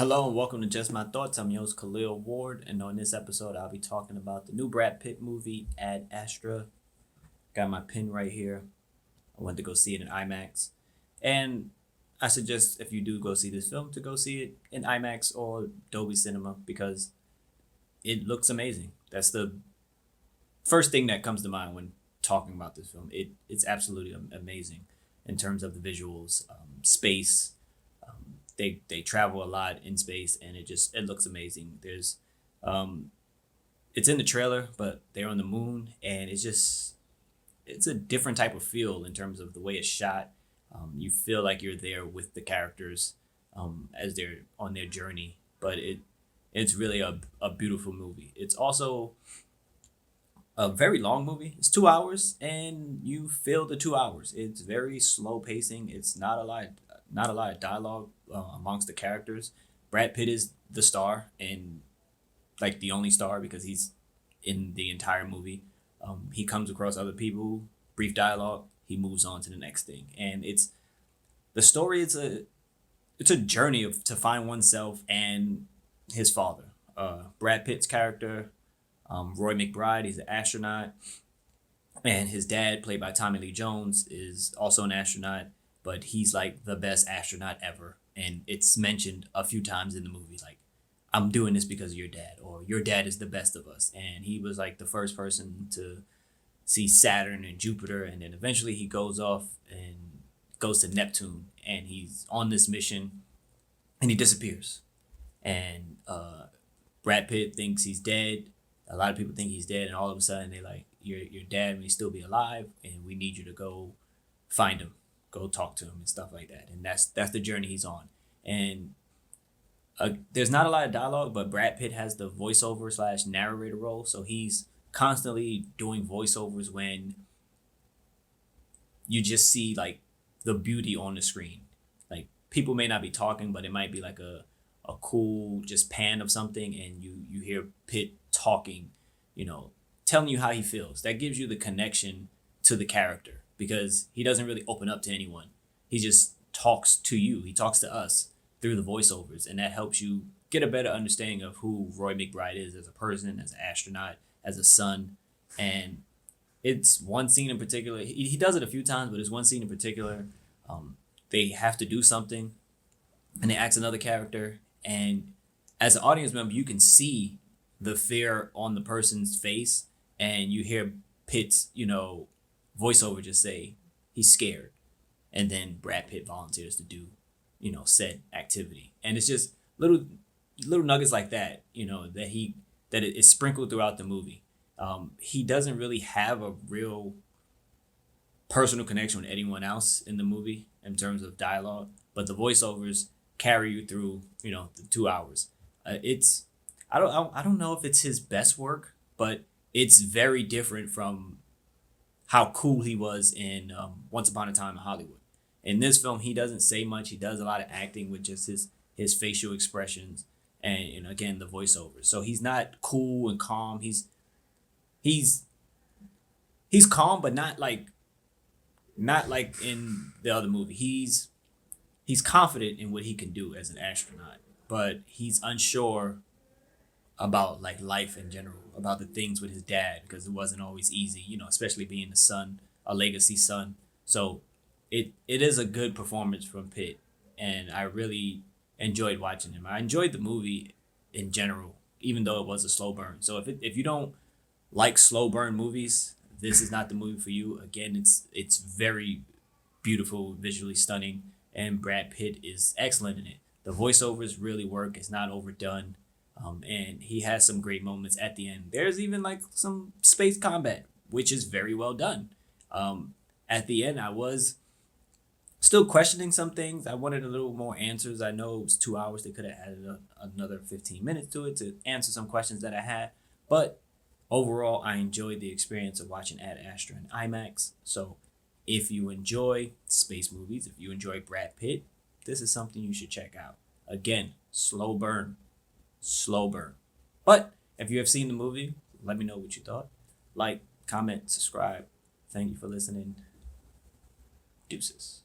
Hello and welcome to Just My Thoughts. I'm your host Khaleel Ward, and on this episode, I'll be talking about the new Brad Pitt movie, Ad Astra. Got my pen right here. I went to go see it in IMAX, and I suggest if you do go see this film to go see it in IMAX or Dolby Cinema because it looks amazing. That's the first thing that comes to mind when talking about this film. It's absolutely amazing in terms of the visuals, space. They travel a lot in space, and it looks amazing. Um, it's in the trailer, but they're on the moon, and it's a different type of feel in terms of the way it's shot. You feel like you're there with the characters as they're on their journey, but it's really a beautiful movie. It's also a very long movie. It's 2 hours, and you feel the 2 hours. It's very slow pacing. It's not a lot of dialogue amongst the characters. Brad Pitt is the star and like the only star because he's in the entire movie. He comes across other people, brief dialogue. He moves on to the next thing, and it's the story. It's a journey to find oneself and his father. Brad Pitt's character, Roy McBride, he's an astronaut, and his dad, played by Tommy Lee Jones, is also an astronaut, but he's like the best astronaut ever. And it's mentioned a few times in the movie, like, I'm doing this because of your dad, or your dad is the best of us. And he was like the first person to see Saturn and Jupiter. And then eventually he goes off and goes to Neptune, and he's on this mission and he disappears. And Brad Pitt thinks he's dead. A lot of people think he's dead, and all of a sudden they like, your dad may still be alive, and we need you to go find him, go talk to him, and stuff like that. And that's the journey he's on. And there's not a lot of dialogue, but Brad Pitt has the voiceover slash narrator role, so he's constantly doing voiceovers when you just see like the beauty on the screen. Like, people may not be talking, but it might be like a cool just pan of something, and you hear Pitt talking, telling you how he feels. That gives you the connection to the character because he doesn't really open up to anyone. He just talks to you. He talks to us through the voiceovers, and that helps you get a better understanding of who Roy McBride is as a person, as an astronaut, as a son. And it's one scene in particular. He does it a few times, but it's one scene in particular. They have to do something, and they ask another character, and as an audience member, you can see the fear on the person's face, and you hear Pitt's, voiceover just say he's scared, and then Brad Pitt volunteers to do, said activity, and it's just little nuggets like that, that it is sprinkled throughout the movie. He doesn't really have a real personal connection with anyone else in the movie in terms of dialogue, but the voiceovers carry you through, the 2 hours. It's I don't know if it's his best work, but it's very different from how cool he was in Once Upon a Time in Hollywood. In this film, he doesn't say much. He does a lot of acting with just his facial expressions and again the voiceovers. So he's not cool and calm. He's calm, but not like in the other movie. He's confident in what he can do as an astronaut, but he's unsure about like life in general, about the things with his dad because it wasn't always easy, especially being the son, a legacy son. So it is a good performance from Pitt, and I really enjoyed watching him. I enjoyed the movie in general, even though it was a slow burn. So if you don't like slow burn movies, this is not the movie for you. Again, it's very beautiful, visually stunning, and Brad Pitt is excellent in it. The voiceovers really work. It's not overdone. And he has some great moments at the end. There's even like some space combat, which is very well done. At the end, I was still questioning some things. I wanted a little more answers. I know it was 2 hours. They could have added another 15 minutes to it to answer some questions that I had. But overall, I enjoyed the experience of watching Ad Astra in IMAX. So if you enjoy space movies, if you enjoy Brad Pitt, this is something you should check out. Again, slow burn. Slow burn. But if you have seen the movie, let me know what you thought. Like, comment, subscribe. Thank you for listening. Deuces.